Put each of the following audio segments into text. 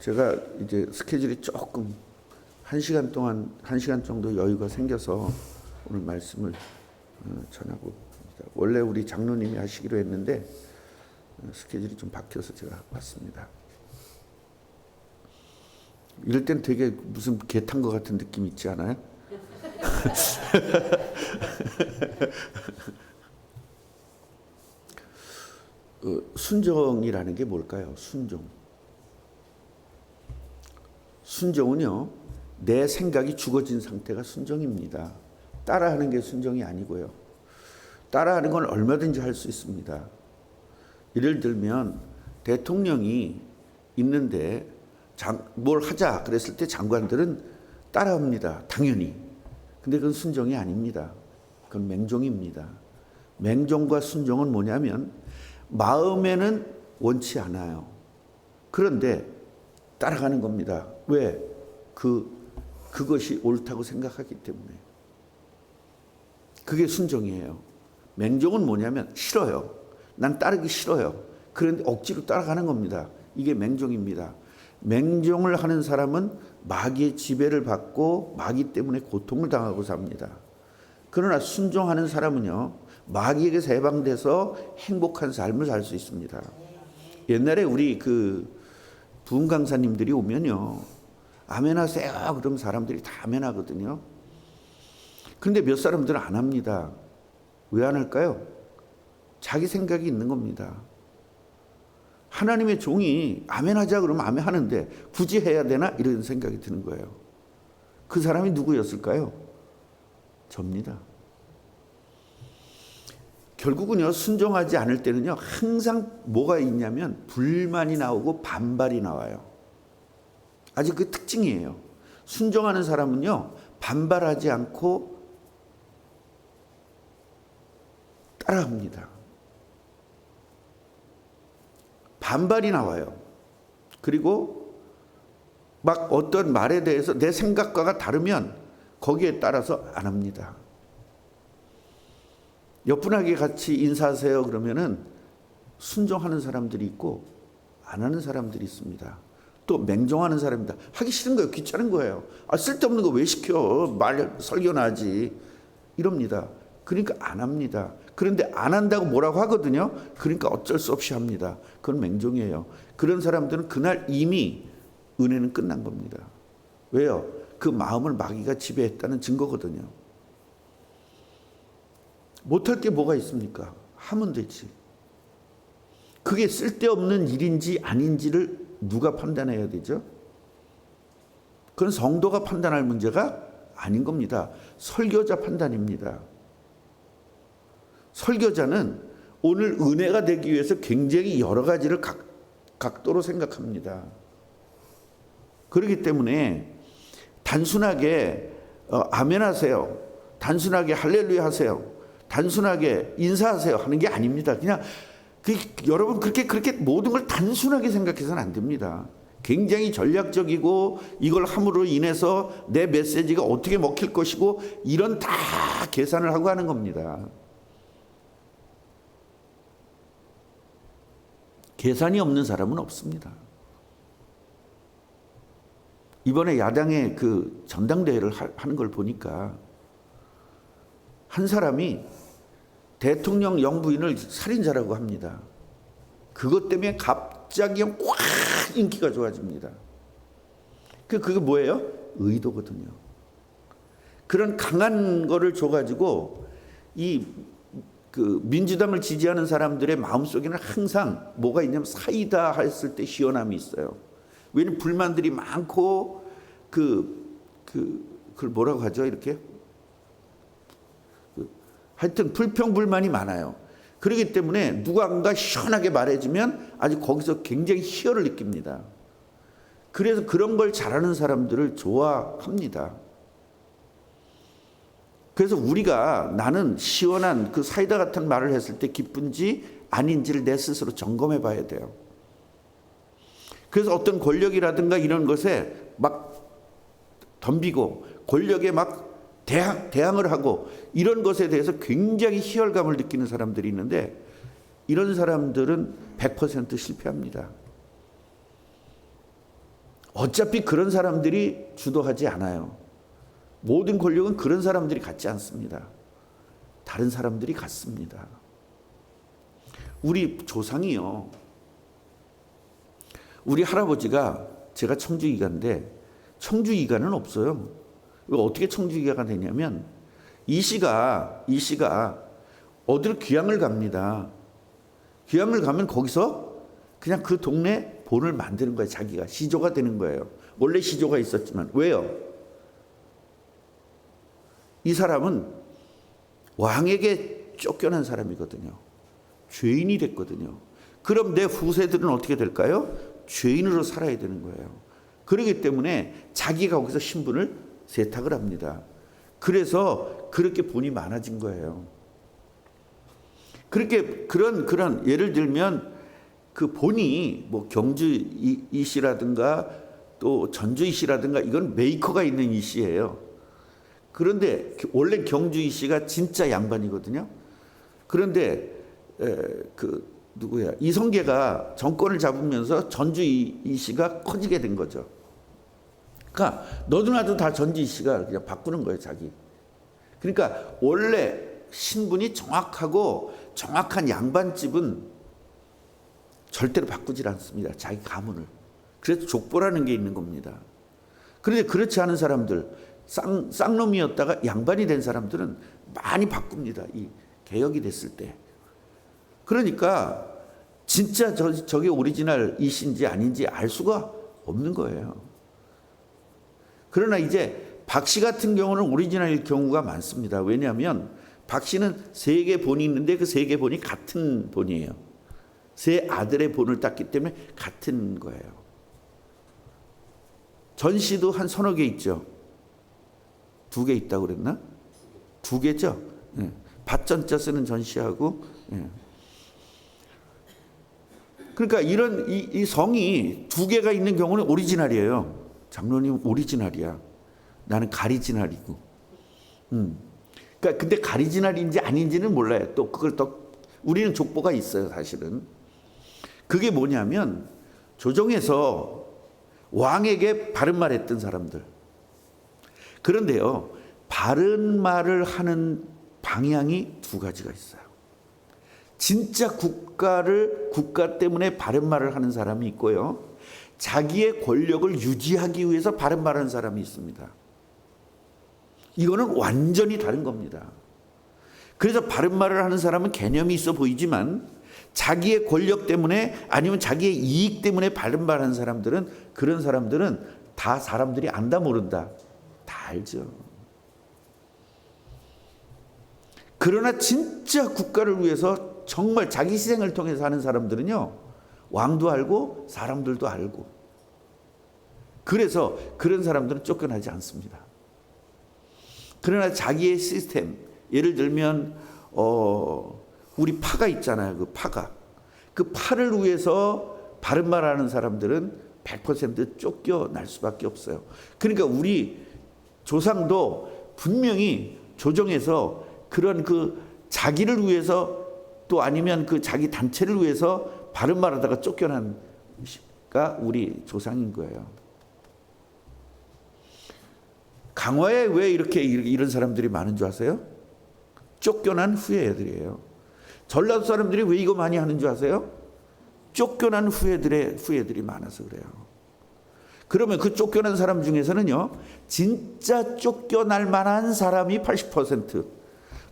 제가 이제 스케줄이 조금 1시간 동안 1시간 정도 여유가 생겨서 오늘 말씀을 전하고 있습니다. 원래 우리 장로님이 하시기로 했는데 스케줄이 좀 바뀌어서 제가 왔습니다. 이럴 땐 되게 무슨 개 탄 것 같은 느낌 있지 않아요? 순종이라는 게 뭘까요? 순종은요, 내 생각이 죽어진 상태가 순종입니다. 따라하는 게 순종이 아니고요. 따라하는 건 얼마든지 할 수 있습니다. 예를 들면 대통령이 있는데 뭘 하자 그랬을 때 장관들은 따라합니다. 당연히. 근데 그건 순종이 아닙니다. 그건 맹종입니다. 맹종과 순종은 뭐냐면 마음에는 원치 않아요. 그런데 따라가는 겁니다. 왜? 그것이 옳다고 생각하기 때문에. 그게 순종이에요. 맹종은 뭐냐면 싫어요. 난 따르기 싫어요. 그런데 억지로 따라가는 겁니다. 이게 맹종입니다. 맹종을 하는 사람은 마귀의 지배를 받고 마귀 때문에 고통을 당하고 삽니다. 그러나 순종하는 사람은요, 마귀에게서 해방돼서 행복한 삶을 살 수 있습니다. 옛날에 우리 부흥 강사님들이 오면요, 아멘 하세요 그러면 사람들이 다 아멘 하거든요. 그런데 몇 사람들은 안 합니다. 왜 안 할까요? 자기 생각이 있는 겁니다. 하나님의 종이 아멘 하자 그러면 아멘 하는데 굳이 해야 되나? 이런 생각이 드는 거예요. 그 사람이 누구였을까요? 접니다. 결국은요, 순종하지 않을 때는요, 항상 뭐가 있냐면 불만이 나오고 반발이 나와요. 아주 그 특징이에요. 순종하는 사람은요, 반발하지 않고 따라합니다. 반발이 나와요. 그리고 막 어떤 말에 대해서 내 생각과가 다르면 거기에 따라서 안 합니다. 옆분하게 같이 인사하세요 그러면은 순종하는 사람들이 있고 안 하는 사람들이 있습니다. 또 맹종하는 사람입니다. 하기 싫은 거예요. 귀찮은 거예요. 쓸데없는 거 왜 시켜? 설교나 하지. 이럽니다. 그러니까 안 합니다. 그런데 안 한다고 뭐라고 하거든요. 그러니까 어쩔 수 없이 합니다. 그건 맹종이에요. 그런 사람들은 그날 이미 은혜는 끝난 겁니다. 왜요? 그 마음을 마귀가 지배했다는 증거거든요. 못할 게 뭐가 있습니까? 하면 되지. 그게 쓸데없는 일인지 아닌지를 누가 판단해야 되죠? 그건 성도가 판단할 문제가 아닌 겁니다. 설교자 판단입니다. 설교자는 오늘 은혜가 되기 위해서 굉장히 여러 가지를 각도로 생각합니다. 그렇기 때문에 단순하게 아멘 하세요, 단순하게 할렐루야 하세요, 단순하게 인사하세요 하는 게 아닙니다. 그냥 여러분 그렇게 모든 걸 단순하게 생각해서는 안 됩니다. 굉장히 전략적이고 이걸 함으로 인해서 내 메시지가 어떻게 먹힐 것이고 이런 다 계산을 하고 하는 겁니다. 계산이 없는 사람은 없습니다. 이번에 야당의 전당대회를 하는 걸 보니까 한 사람이 대통령 영부인을 살인자라고 합니다. 그것 때문에 갑자기 확 인기가 좋아집니다. 그게 뭐예요? 의도거든요. 그런 강한 거를 줘가지고 민주당을 지지하는 사람들의 마음속에는 항상 뭐가 있냐면 사이다 했을 때 시원함이 있어요. 왜냐면 불만들이 많고 그걸 뭐라고 하죠? 이렇게 하여튼 불평불만이 많아요. 그렇기 때문에 누군가 시원하게 말해주면 아주 거기서 굉장히 희열을 느낍니다. 그래서 그런 걸 잘하는 사람들을 좋아합니다. 그래서 우리가 나는 시원한 사이다 같은 말을 했을 때 기쁜지 아닌지를 내 스스로 점검해 봐야 돼요. 그래서 어떤 권력이라든가 이런 것에 막 덤비고 권력에 막 대항을 하고 이런 것에 대해서 굉장히 희열감을 느끼는 사람들이 있는데 이런 사람들은 100% 실패합니다. 어차피 그런 사람들이 주도하지 않아요. 모든 권력은 그런 사람들이 갖지 않습니다. 다른 사람들이 갖습니다. 우리 조상이요. 우리 할아버지가, 제가 청주이가인데 청주이가는 없어요. 이거 어떻게 청주이가가 되냐면 이 씨가 어디를 귀향을 갑니다. 귀향을 가면 거기서 그냥 그 동네 본을 만드는 거예요. 자기가 시조가 되는 거예요. 원래 시조가 있었지만. 왜요? 이 사람은 왕에게 쫓겨난 사람이거든요. 죄인이 됐거든요. 그럼 내 후세들은 어떻게 될까요? 죄인으로 살아야 되는 거예요. 그렇기 때문에 자기가 거기서 신분을 세탁을 합니다. 그래서 그렇게 본이 많아진 거예요. 그렇게 그런 예를 들면 그 본이 뭐 경주 이 씨라든가 또 전주 이 씨라든가 이건 메이커가 있는 이 씨예요. 그런데 원래 경주 이 씨가 진짜 양반이거든요. 그런데 누구야? 이성계가 정권을 잡으면서 전주 이 씨가 커지게 된 거죠. 그러니까 너도 나도 다 전주 이 씨가 그냥 바꾸는 거예요, 자기. 그러니까 원래 신분이 정확하고 정확한 양반집은 절대로 바꾸질 않습니다. 자기 가문을. 그래서 족보라는 게 있는 겁니다. 그런데 그렇지 않은 사람들, 쌍놈이었다가 양반이 된 사람들은 많이 바꿉니다. 이 개혁이 됐을 때. 그러니까 진짜 저게 오리지널 이신지 아닌지 알 수가 없는 거예요. 그러나 이제 박 씨 같은 경우는 오리지널일 경우가 많습니다. 왜냐하면 박 씨는 3개 본이 있는데 그 3개 본이 같은 본이에요. 3 아들의 본을 땄기 때문에 같은 거예요. 전 씨도 한 서너 개 있죠. 2개 있다고 그랬나? 2개죠. 예. 밭전자 쓰는 전 씨하고. 예. 그러니까 이런 이 성이 2개가 있는 경우는 오리지널이에요. 장로님 오리지널이야. 나는 가리지널이고. 그러니까 근데 가리지널인지 아닌지는 몰라요. 또 그걸 우리는 족보가 있어요, 사실은. 그게 뭐냐면 조정에서 왕에게 바른 말 했던 사람들. 그런데요, 바른 말을 하는 방향이 2가지가 있어요. 진짜 국가 때문에 바른 말을 하는 사람이 있고요. 자기의 권력을 유지하기 위해서 바른 말을 하는 사람이 있습니다. 이거는 완전히 다른 겁니다. 그래서 바른 말을 하는 사람은 개념이 있어 보이지만 자기의 권력 때문에 아니면 자기의 이익 때문에 바른 말하는 사람들은, 그런 사람들은 다 사람들이 안다 모른다. 다 알죠. 그러나 진짜 국가를 위해서 정말 자기 희생을 통해서 하는 사람들은요, 왕도 알고 사람들도 알고. 그래서 그런 사람들은 쫓겨나지 않습니다. 그러나 자기의 시스템, 예를 들면 우리 파가 있잖아요. 그 파를 위해서 바른 말하는 사람들은 100% 쫓겨날 수밖에 없어요. 그러니까 우리 조상도 분명히 조정에서 그런 그 자기를 위해서 또 아니면 그 자기 단체를 위해서 바른 말하다가 쫓겨난 가 우리 조상인 거예요. 강화에 왜 이렇게 이런 사람들이 많은 줄 아세요? 쫓겨난 후예들이에요. 전라도 사람들이 왜 이거 많이 하는 줄 아세요? 쫓겨난 후예들이 많아서 그래요. 그러면 그 쫓겨난 사람 중에서는요, 진짜 쫓겨날 만한 사람이 80%,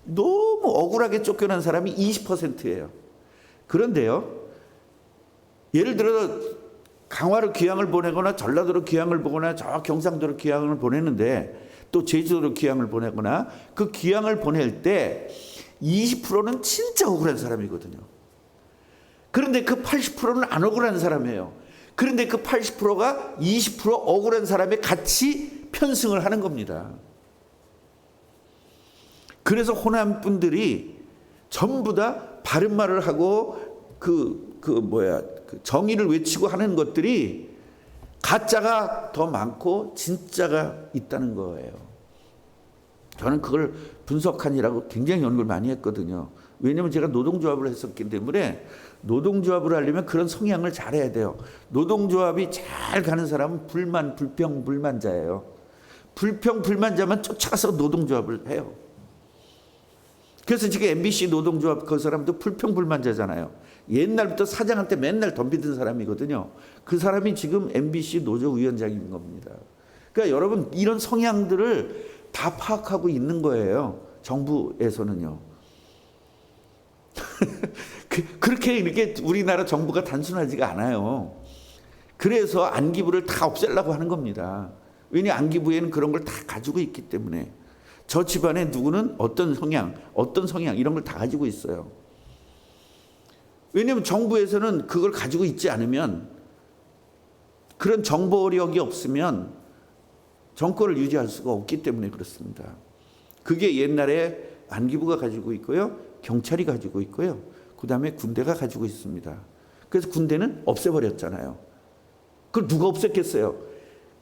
너무 억울하게 쫓겨난 사람이 20%예요. 그런데요, 예를 들어 강화로 귀향을 보내거나 전라도로 귀향을 보거나 저 경상도로 귀향을 보내는데 또 제주도로 귀향을 보내거나 그 귀향을 보낼 때 20%는 진짜 억울한 사람이거든요. 그런데 그 80%는 안 억울한 사람이에요. 그런데 그 80%가 20% 억울한 사람에 같이 편승을 하는 겁니다. 그래서 호남 분들이 전부 다 바른 말을 하고 그 정의를 외치고 하는 것들이 가짜가 더 많고 진짜가 있다는 거예요. 저는 그걸 분석하느라고 굉장히 연구를 많이 했거든요. 왜냐하면 제가 노동조합을 했었기 때문에 노동조합을 하려면 그런 성향을 잘해야 돼요. 노동조합이 잘 가는 사람은 불만, 불평, 불만자예요. 불평, 불만자만 쫓아가서 노동조합을 해요. 그래서 지금 MBC 노동조합 그 사람도 불평, 불만자잖아요. 옛날부터 사장한테 맨날 덤비던 사람이거든요. 그 사람이 지금 MBC 노조위원장인 겁니다. 그러니까 여러분 이런 성향들을 다 파악하고 있는 거예요. 정부에서는요. 그렇게 이렇게 우리나라 정부가 단순하지가 않아요. 그래서 안기부를 다 없애려고 하는 겁니다. 왜냐 안기부에는 그런 걸 다 가지고 있기 때문에. 저 집안에 누구는 어떤 성향 이런 걸 다 가지고 있어요. 왜냐하면 정부에서는 그걸 가지고 있지 않으면, 그런 정보력이 없으면 정권을 유지할 수가 없기 때문에 그렇습니다. 그게 옛날에 안기부가 가지고 있고요, 경찰이 가지고 있고요, 그 다음에 군대가 가지고 있습니다. 그래서 군대는 없애버렸잖아요. 그걸 누가 없앴겠어요?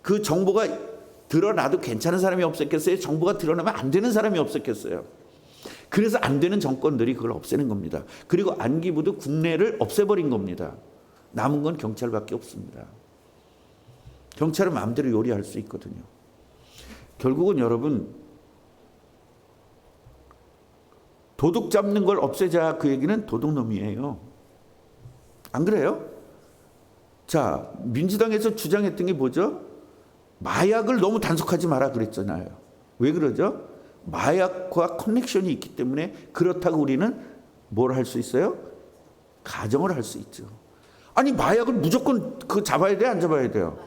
그 정보가 드러나도 괜찮은 사람이 없었겠어요? 정보가 드러나면 안 되는 사람이 없었겠어요? 그래서 안 되는 정권들이 그걸 없애는 겁니다. 그리고 안기부도 국내를 없애버린 겁니다. 남은 건 경찰밖에 없습니다. 경찰은 마음대로 요리할 수 있거든요. 결국은 여러분, 도둑 잡는 걸 없애자, 그 얘기는 도둑놈이에요. 안 그래요? 자, 민주당에서 주장했던 게 뭐죠? 마약을 너무 단속하지 마라 그랬잖아요. 왜 그러죠? 마약과 커넥션이 있기 때문에 그렇다고 우리는 뭘 할 수 있어요? 가정을 할 수 있죠. 아니 마약을 무조건 그 잡아야 돼, 안 잡아야 돼요?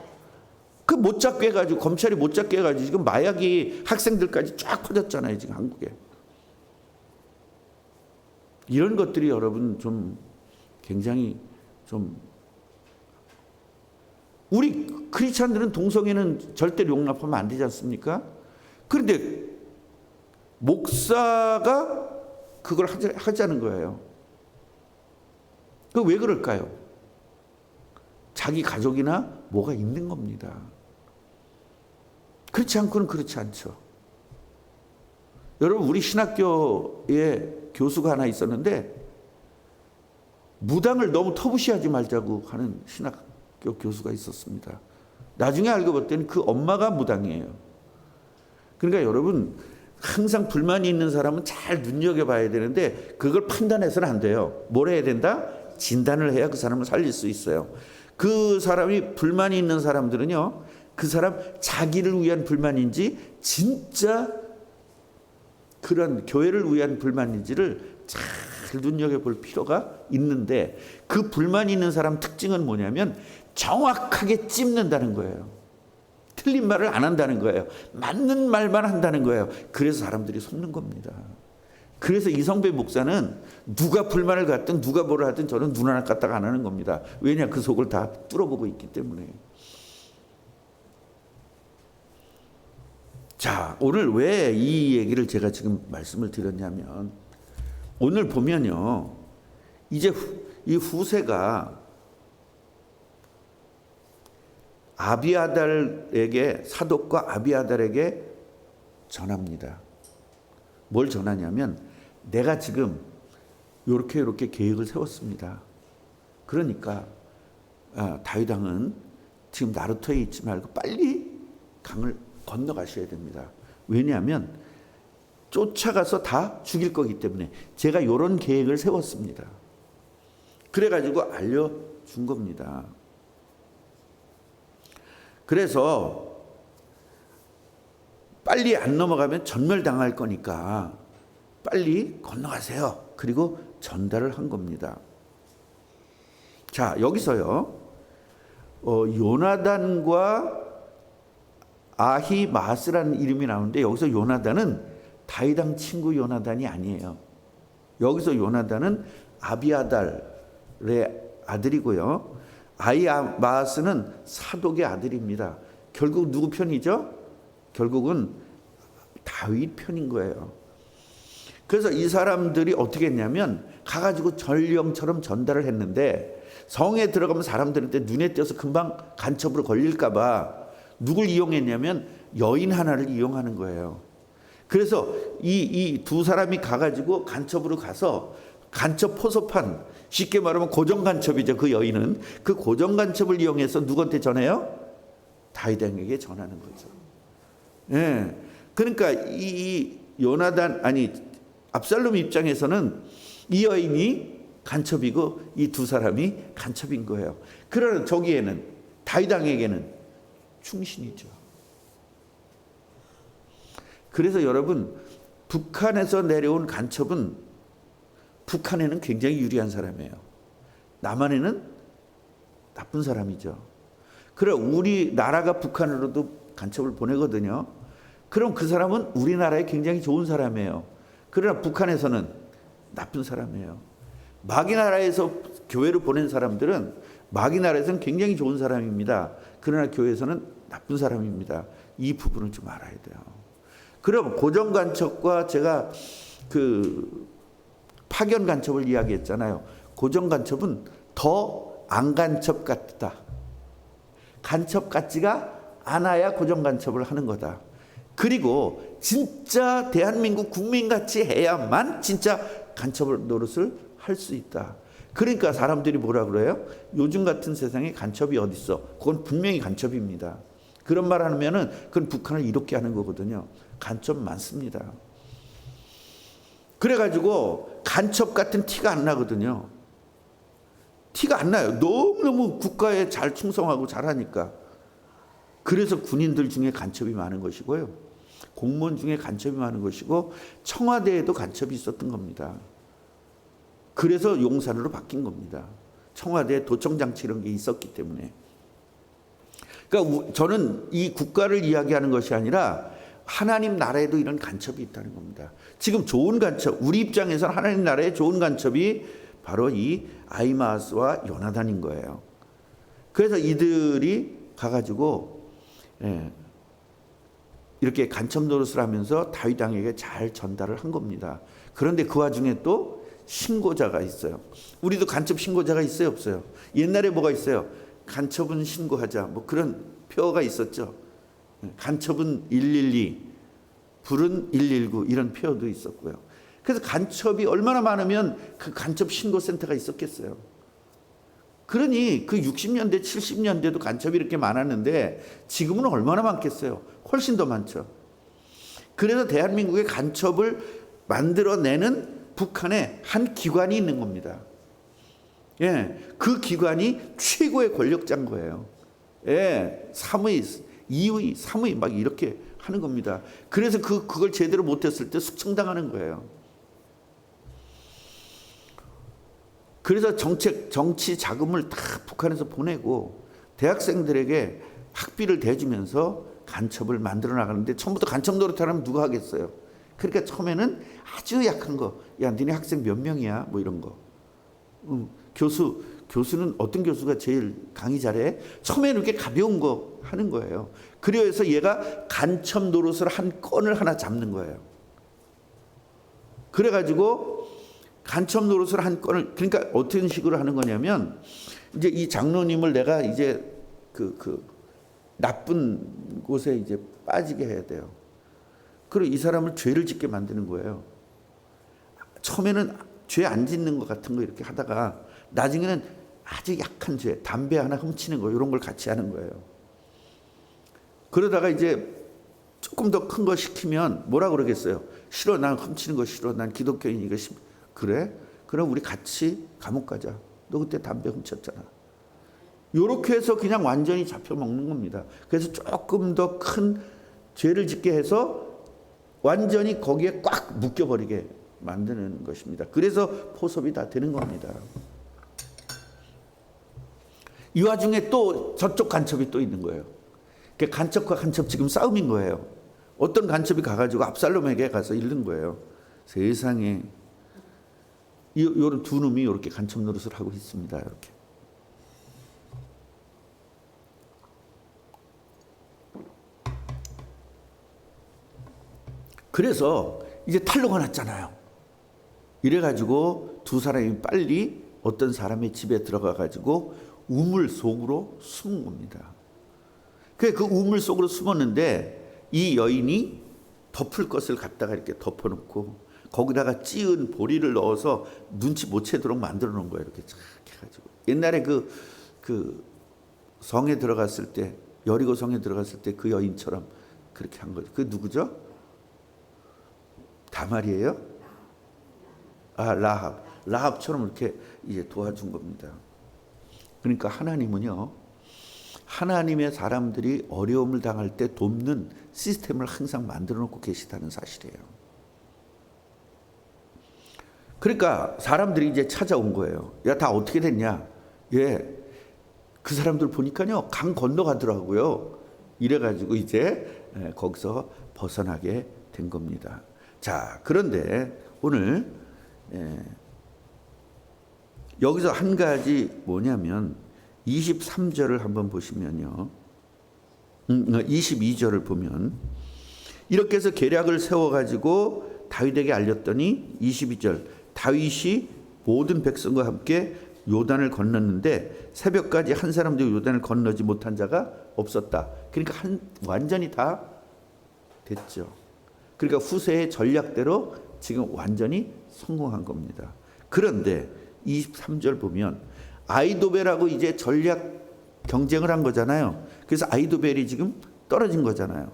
그 못 잡게 해가지고, 검찰이 못 잡게 해가지고 지금 마약이 학생들까지 쫙 퍼졌잖아요, 지금 한국에. 이런 것들이 여러분 좀 굉장히 좀, 우리 크리스찬들은 동성애는 절대 용납하면 안 되지 않습니까? 그런데 목사가 그걸 하자는 거예요. 그 왜 그럴까요? 자기 가족이나 뭐가 있는 겁니다. 그렇지 않고는 그렇지 않죠. 여러분, 우리 신학교에 교수가 하나 있었는데 무당을 너무 터부시하지 말자고 하는 신학교 교수가 있었습니다. 나중에 알고 봤더니 그 엄마가 무당이에요. 그러니까 여러분, 항상 불만이 있는 사람은 잘 눈여겨봐야 되는데 그걸 판단해서는 안 돼요. 뭘 해야 된다? 진단을 해야 그 사람을 살릴 수 있어요. 그 사람이 불만이 있는 사람들은요, 그 사람 자기를 위한 불만인지 진짜 그런 교회를 위한 불만인지를 잘 눈여겨볼 필요가 있는데, 그 불만이 있는 사람 특징은 뭐냐면 정확하게 찝는다는 거예요. 틀린 말을 안 한다는 거예요. 맞는 말만 한다는 거예요. 그래서 사람들이 속는 겁니다. 그래서 이성배 목사는 누가 불만을 갖든 누가 뭐를 하든 저는 눈 하나 깠다가 안 하는 겁니다. 왜냐? 그 속을 다 뚫어보고 있기 때문에. 자, 오늘 왜 이 얘기를 제가 지금 말씀을 드렸냐면, 오늘 보면요, 이제 이 후세가 아비아달에게, 사독과 아비아달에게 전합니다. 뭘 전하냐면, 내가 지금 이렇게 계획을 세웠습니다. 그러니까 다윗 왕은 지금 나루터에 있지 말고 빨리 강을 건너가셔야 됩니다. 왜냐하면 쫓아가서 다 죽일 거기 때문에 제가 이런 계획을 세웠습니다. 그래가지고 알려준 겁니다. 그래서 빨리 안 넘어가면 전멸당할 거니까 빨리 건너가세요. 그리고 전달을 한 겁니다. 자, 여기서요, 요나단과 아히마스라는 이름이 나오는데, 여기서 요나단은 다윗 왕 친구 요나단이 아니에요. 여기서 요나단은 아비아달의 아들이고요, 아히마스는 사독의 아들입니다. 결국 누구 편이죠? 결국은 다윗 편인 거예요. 그래서 이 사람들이 어떻게 했냐면 가가지고 전령처럼 전달을 했는데, 성에 들어가면 사람들한테 눈에 띄어서 금방 간첩으로 걸릴까 봐 누굴 이용했냐면 여인 하나를 이용하는 거예요. 그래서 이 두 사람이 가가지고 간첩으로 가서 간첩 포섭한 쉽게 말하면 고정간첩이죠. 그 여인은 그 고정간첩을 이용해서 누구한테 전해요? 다윗에게 전하는 거죠. 예. 그러니까 이 요나단 아니 압살롬 입장에서는 이 여인이 간첩이고 이 두 사람이 간첩인 거예요. 그러나 저기에는 다윗 왕에게는 충신이죠. 그래서 여러분 북한에서 내려온 간첩은 북한에는 굉장히 유리한 사람이에요. 남한에는 나쁜 사람이죠. 그래 우리나라가 북한으로도 간첩을 보내거든요. 그럼 그 사람은 우리나라에 굉장히 좋은 사람이에요. 그러나 북한에서는 나쁜 사람이에요. 마귀 나라에서 교회를 보낸 사람들은 마귀 나라에서는 굉장히 좋은 사람입니다. 그러나 교회에서는 나쁜 사람입니다. 이 부분을 좀 알아야 돼요. 그럼 고정 간첩과 제가 그 파견 간첩을 이야기했잖아요. 고정 간첩은 더 안 간첩 같다. 간첩 같지가 않아야 고정 간첩을 하는 거다. 그리고 진짜 대한민국 국민같이 해야만 진짜 간첩을 노릇을 할 수 있다. 그러니까 사람들이 뭐라 그래요? 요즘 같은 세상에 간첩이 어디 있어? 그건 분명히 간첩입니다. 그런 말 하면은 그건 북한을 이렇게 하는 거거든요. 간첩 많습니다. 그래가지고 간첩 같은 티가 안 나거든요. 티가 안 나요. 너무너무 국가에 잘 충성하고 잘하니까. 그래서 군인들 중에 간첩이 많은 것이고요. 공무원 중에 간첩이 많은 것이고 청와대에도 간첩이 있었던 겁니다. 그래서 용산으로 바뀐 겁니다. 청와대에 도청장치 이런 게 있었기 때문에. 그러니까 저는 이 국가를 이야기하는 것이 아니라 하나님 나라에도 이런 간첩이 있다는 겁니다. 지금 좋은 간첩, 우리 입장에서는 하나님 나라에 좋은 간첩이 바로 이 아히마아스와 요나단인 거예요. 그래서 이들이 가가지고 이렇게 간첩 노릇을 하면서 다윗 왕에게 잘 전달을 한 겁니다. 그런데 그 와중에 또 신고자가 있어요. 우리도 간첩 신고자가 있어요, 없어요? 옛날에 뭐가 있어요? 간첩은 신고하자. 뭐 그런 표어가 있었죠. 간첩은 112, 불은 119 이런 표어도 있었고요. 그래서 간첩이 얼마나 많으면 그 간첩 신고센터가 있었겠어요. 그러니 그 60년대, 70년대도 간첩이 이렇게 많았는데 지금은 얼마나 많겠어요? 훨씬 더 많죠. 그래서 대한민국의 간첩을 만들어내는 북한에 한 기관이 있는 겁니다. 예, 그 기관이 최고의 권력자인 거예요. 예, 사무위, 2위, 3위 막 이렇게 하는 겁니다. 그래서 그걸 제대로 못했을 때 숙청당하는 거예요. 그래서 정치 자금을 다 북한에서 보내고 대학생들에게 학비를 대주면서 간첩을 만들어 나가는데 처음부터 간첩 노릇하면 누가 하겠어요? 그러니까 처음에는 아주 약한 거, 야, 니네 학생 몇 명이야? 뭐 이런 거. 교수는 어떤 교수가 제일 강의 잘해? 처음에는 이렇게 가벼운 거 하는 거예요. 그래서 얘가 간첩 노릇을 한 건을 하나 잡는 거예요. 그래가지고 간첩 노릇을 한 건을, 그러니까 어떤 식으로 하는 거냐면, 이제 이 장로님을 내가 이제 그 나쁜 곳에 이제 빠지게 해야 돼요. 그리고 이 사람을 죄를 짓게 만드는 거예요. 처음에는 죄 안 짓는 것 같은 거 이렇게 하다가 나중에는 아주 약한 죄, 담배 하나 훔치는 거 이런 걸 같이 하는 거예요. 그러다가 이제 조금 더 큰 거 시키면 뭐라 그러겠어요? 싫어, 난 훔치는 거 싫어, 난 기독교인이니까 그래? 그럼 우리 같이 감옥 가자. 너 그때 담배 훔쳤잖아. 이렇게 해서 그냥 완전히 잡혀먹는 겁니다. 그래서 조금 더 큰 죄를 짓게 해서 완전히 거기에 꽉 묶여버리게 만드는 것입니다. 그래서 포섭이 다 되는 겁니다. 이 와중에 또 저쪽 간첩이 또 있는 거예요. 그러니까 간첩과 간첩 지금 싸움인 거예요. 어떤 간첩이 가가지고 압살롬에게 가서 잃는 거예요. 세상에. 이런 두 놈이 이렇게 간첩 노릇을 하고 있습니다. 이렇게. 그래서 이제 탄로가 났잖아요. 이래가지고 두 사람이 빨리 어떤 사람의 집에 들어가가지고 우물 속으로 숨은 겁니다. 그 우물 속으로 숨었는데 이 여인이 덮을 것을 갖다가 이렇게 덮어놓고 거기다가 찌은 보리를 넣어서 눈치 못 채도록 만들어 놓은 거예요. 이렇게 쫙 해가지고. 옛날에 그 성에 들어갔을 때, 여리고 성에 들어갔을 때 그 여인처럼 그렇게 한 거죠. 그 누구죠? 다말이에요? 라합처럼 이렇게 이제 도와준 겁니다. 그러니까 하나님은요, 하나님의 사람들이 어려움을 당할 때 돕는 시스템을 항상 만들어 놓고 계시다는 사실이에요. 그러니까 사람들이 이제 찾아온 거예요. 야, 다 어떻게 됐냐? 예, 그 사람들 보니까요, 강 건너가더라고요. 이래가지고 이제 거기서 벗어나게 된 겁니다. 자, 그런데 오늘 여기서 한 가지 뭐냐면 23절을 한번 보시면요. 22절을 보면 이렇게 해서 계략을 세워가지고 다윗에게 알렸더니 22절 다윗이 모든 백성과 함께 요단을 건넜는데 새벽까지 한 사람도 요단을 건너지 못한 자가 없었다. 그러니까 완전히 다 됐죠. 그러니까 후세의 전략대로 지금 완전히 성공한 겁니다. 그런데 23절 보면 아히도벨하고 이제 전략 경쟁을 한 거잖아요. 그래서 아히도벨이 지금 떨어진 거잖아요.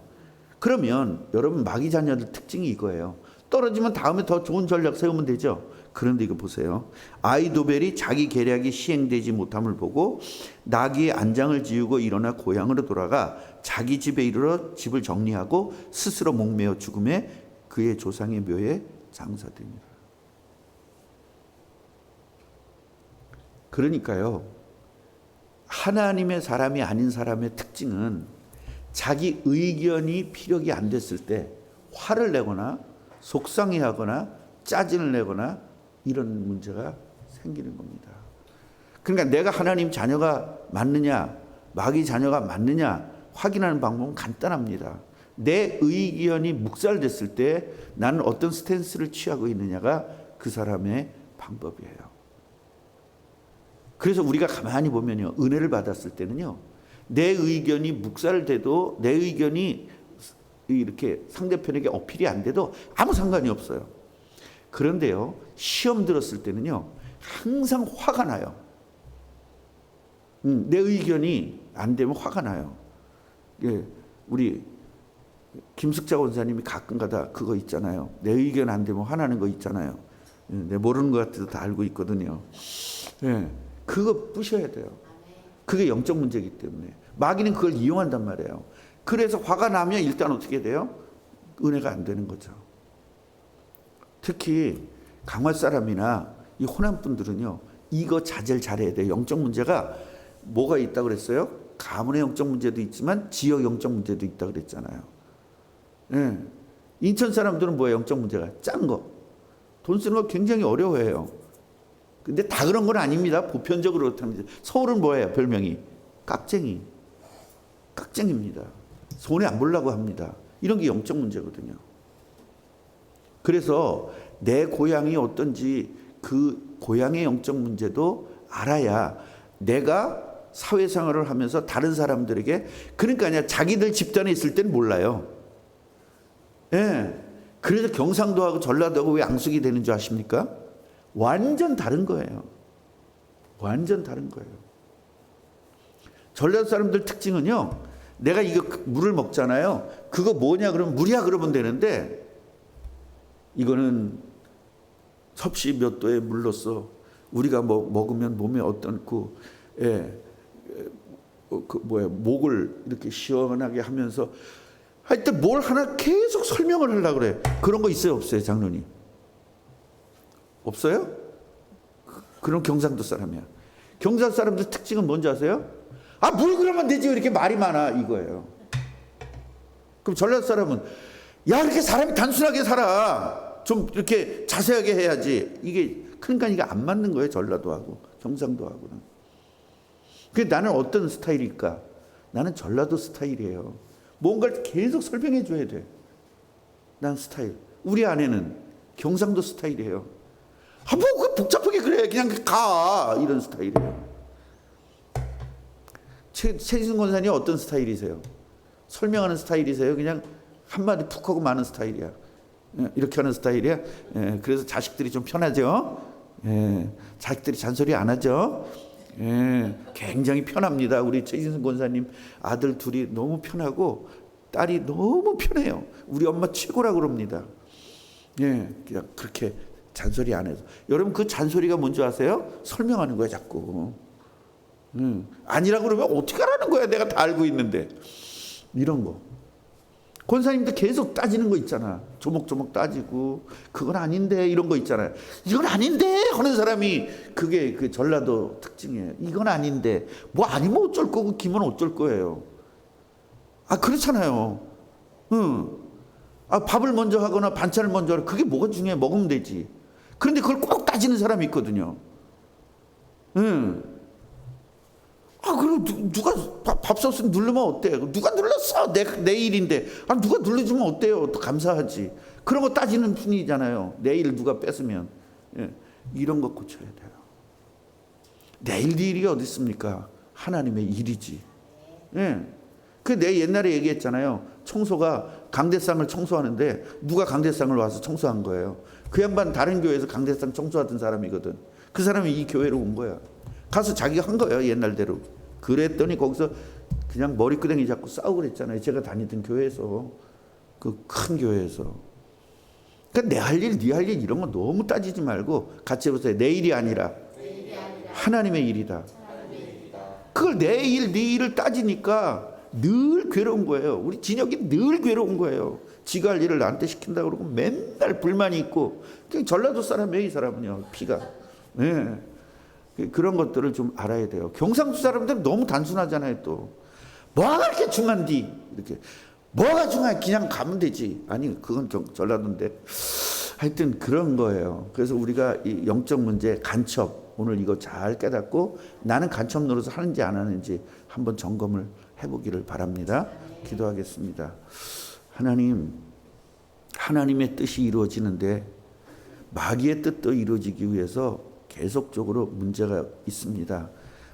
그러면 여러분 마귀 자녀들 특징이 이거예요. 떨어지면 다음에 더 좋은 전략 세우면 되죠. 그런데 이거 보세요. 아히도벨이 자기 계략이 시행되지 못함을 보고 나귀의 안장을 지우고 일어나 고향으로 돌아가 자기 집에 이르러 집을 정리하고 스스로 목매어 죽음에 그의 조상의 묘에 장사됩니다. 그러니까요, 하나님의 사람이 아닌 사람의 특징은 자기 의견이 피력이 안 됐을 때 화를 내거나 속상해하거나 짜증을 내거나 이런 문제가 생기는 겁니다. 그러니까 내가 하나님 자녀가 맞느냐 마귀 자녀가 맞느냐 확인하는 방법은 간단합니다. 내 의견이 묵살됐을 때 나는 어떤 스탠스를 취하고 있느냐가 그 사람의 방법이에요. 그래서 우리가 가만히 보면요, 은혜를 받았을 때는요, 내 의견이 묵살돼도 내 의견이 이렇게 상대편에게 어필이 안 돼도 아무 상관이 없어요. 그런데요, 시험 들었을 때는요, 항상 화가 나요. 내 의견이 안 되면 화가 나요. 예, 우리 김숙자 원사님이 가끔가다 그거 있잖아요. 내 의견 안 되면 화나는 거 있잖아요. 예, 내 모르는 것 같아도 다 알고 있거든요. 예, 그거 부셔야 돼요. 그게 영적 문제이기 때문에 마귀는 그걸 이용한단 말이에요. 그래서 화가 나면 일단 어떻게 돼요? 은혜가 안 되는 거죠. 특히 강화 사람이나 이 호남 분들은요, 이거 자제를 잘해야 돼요. 영적 문제가 뭐가 있다고 그랬어요? 가문의 영적 문제도 있지만 지역 영적 문제도 있다고 그랬잖아요. 예. 인천 사람들은 뭐예요? 영적 문제가 짠 거, 돈 쓰는 거 굉장히 어려워해요. 근데 다 그런 건 아닙니다. 보편적으로 그렇답니다. 서울은 뭐예요? 별명이 깍쟁이, 깍쟁이입니다. 손해 안 보려고 합니다. 이런 게 영적 문제거든요. 그래서 내 고향이 어떤지 그 고향의 영적 문제도 알아야 내가 사회생활을 하면서 다른 사람들에게, 그러니까 자기들 집단에 있을 때는 몰라요. 예. 그래서 경상도하고 전라도하고 왜 앙숙이 되는 줄 아십니까? 완전 다른 거예요. 완전 다른 거예요. 전라도 사람들 특징은요, 내가 이거 물을 먹잖아요. 그거 뭐냐 그러면 물이야 그러면 되는데, 이거는 섭씨 몇 도의 물로써 우리가 먹으면 몸에 어떻고, 목을 이렇게 시원하게 하면서 하여튼 뭘 하나 계속 설명을 하려고 그래. 그런 거 있어요 없어요 장로님? 없어요? 그런 경상도 사람이야. 경상도 사람들 특징은 뭔지 아세요? 아, 물 그러면 되지 왜 이렇게 말이 많아, 이거예요. 그럼 전라도 사람은 야, 이렇게 사람이 단순하게 살아, 좀 이렇게 자세하게 해야지. 이게 그러니까 이게 안 맞는 거예요, 전라도하고 경상도하고는. 그게 나는 어떤 스타일일까? 나는 전라도 스타일이에요. 뭔가를 계속 설명해 줘야 돼. 난 스타일. 우리 아내는 경상도 스타일이에요. 아, 뭐 그 복잡하게 그래, 그냥 가, 이런 스타일이에요. 최진승 권사님 어떤 스타일이세요? 설명하는 스타일이세요? 그냥 한마디 푹 하고 마는 스타일이야? 이렇게 하는 스타일이야. 그래서 자식들이 좀 편하죠. 자식들이 잔소리 안 하죠. 굉장히 편합니다. 우리 최진승 권사님 아들 둘이 너무 편하고 딸이 너무 편해요. 우리 엄마 최고라고 그럽니다. 그냥 그렇게 잔소리 안 해서. 여러분 그 잔소리가 뭔지 아세요? 설명하는 거야 자꾸. 아니라고 그러면 어떻게 하라는 거야, 내가 다 알고 있는데. 이런 거. 권사님도 계속 따지는 거 있잖아. 조목조목 따지고 그건 아닌데 이런 거 있잖아요. 이건 아닌데 하는 사람이 그게 그 전라도 특징이에요. 이건 아닌데 뭐 아니면 어쩔 거고 기면 어쩔 거예요. 그렇잖아요. 밥을 먼저 하거나 반찬을 먼저 하거나 그게 뭐가 중요해. 먹으면 되지. 그런데 그걸 꼭 따지는 사람이 있거든요. 그럼 누가 밥솥을 누르면 어때요? 누가 눌렀어? 내 일인데. 누가 눌러주면 어때요? 또 감사하지. 그런 거 따지는 분이잖아요. 내일 누가 뺏으면. 이런 거 고쳐야 돼요. 내일 일이 어디 있습니까? 하나님의 일이지. 내 옛날에 얘기했잖아요. 청소가 강대상을 청소하는데 누가 강대상을 와서 청소한 거예요. 그 양반 다른 교회에서 강대상 청소하던 사람이거든. 그 사람이 이 교회로 온 거야. 가서 자기가 한 거예요, 옛날대로. 그랬더니 거기서 그냥 머리끄댕이 잡고 싸우고 그랬잖아요. 제가 다니던 교회에서, 그 큰 교회에서. 그러니까 내 할 일, 네 할 일 이런 거 너무 따지지 말고 같이 해보세요. 내 일이 아니라 하나님의 일이다. 그걸 내 일, 네 일을 따지니까 늘 괴로운 거예요. 우리 진혁이 늘 괴로운 거예요. 지가 할 일을 나한테 시킨다고 그러고 맨날 불만이 있고. 전라도 사람이에요, 이 사람은요. 피가. 그런 것들을 좀 알아야 돼요. 경상도 사람들은 너무 단순하잖아요. 또 뭐가 그렇게 중요한디 이렇게. 뭐가 중요해? 그냥 가면 되지. 아니 그건 전라도인데. 하여튼 그런 거예요. 그래서 우리가 이 영적 문제 간첩, 오늘 이거 잘 깨닫고 나는 간첩 노릇을 하는지 안 하는지 한번 점검을 해보기를 바랍니다. 기도하겠습니다. 하나님, 하나님의 뜻이 이루어지는데 마귀의 뜻도 이루어지기 위해서 계속적으로 문제가 있습니다.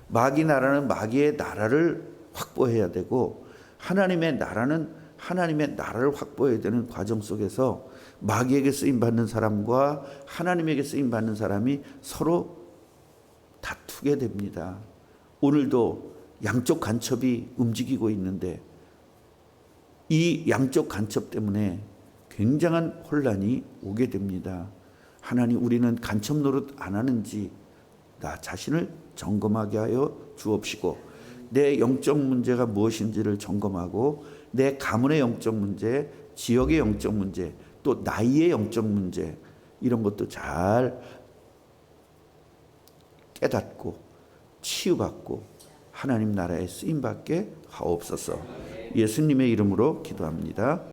마귀 나라는 마귀의 나라를 확보해야 되고, 하나님의 나라는 하나님의 나라를 확보해야 되는 과정 속에서 마귀에게 쓰임받는 사람과 하나님에게 쓰임받는 사람이 서로 다투게 됩니다. 오늘도 양쪽 간첩이 움직이고 있는데 이 양쪽 간첩 때문에 굉장한 혼란이 오게 됩니다. 하나님, 우리는 간첩 노릇 안 하는지 나 자신을 점검하게 하여 주옵시고, 내 영적 문제가 무엇인지를 점검하고 내 가문의 영적 문제, 지역의 영적 문제, 또 나이의 영적 문제, 이런 것도 잘 깨닫고 치유받고 하나님 나라에 쓰임받게 하옵소서. 예수님의 이름으로 기도합니다.